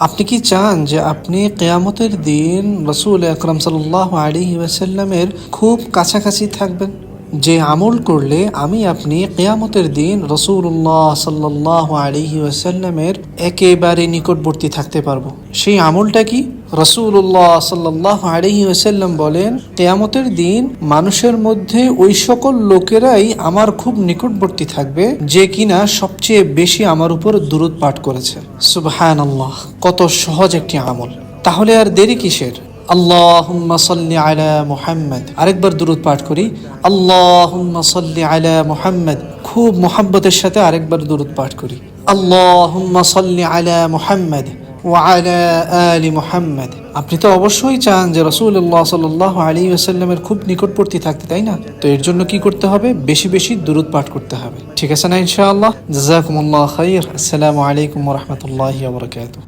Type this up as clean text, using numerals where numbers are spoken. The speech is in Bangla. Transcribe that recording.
আপনি কি চান যে আপনি কিয়ামতের দিন রাসূল আকরাম সাল্লাল্লাহু আলাইহি ওয়াসাল্লামের খুব কাছাকাছি থাকবেন? যে আমল করলে আমি আপনি কিয়ামতের দিন রাসূলুল্লাহ সাল্লাল্লাহু আলাইহি ওয়াসাল্লামের একেবারে নিকটবর্তী থাকতে পারবো, সেই আমলটা কি? রাসূলুল্লাহ সাল্লাল্লাহু আলাইহি ওয়াসাল্লাম বলেন, কিয়ামতের দিন মানুষের মধ্যে ওই সকল লোকেরাই আমার খুব নিকটবর্তী থাকবে যে কিনা সবচেয়ে বেশি আমার উপর দুরূদ পাঠ করেছে। সুবহানাল্লাহ, কত সহজ একটি আমল! তাহলে আর দেরি কিসের? আল্লাহুম্মা সাল্লি আলা মুহাম্মদ। আরেকবার দুরূদ পাঠ করি, আল্লাহুম্মা সাল্লি আলা মুহাম্মদ। খুব মোহাব্বতের সাথে আরেকবার দুরূদ পাঠ করি, আল্লাহুম্মা সাল্লি আলা মুহাম্মদ ওয়া আলা আলি মুহাম্মদ। আপনি তো অবশ্যই চান যে রাসূলুল্লাহ সাল্লাল্লাহু আলাইহি ওয়াসাল্লামের খুব নিকটবর্তী থাকতে, তাই না? তো এর জন্য কি করতে হবে? বেশি বেশি দুরূদ পাঠ করতে হবে। ঠিক আছে না ইনশাআল্লাহ? জাযাকুমুল্লাহ খাইর। আসসালামু আলাইকুম ওয়া রাহমাতুল্লাহি ওয়া বারাকাতুহু।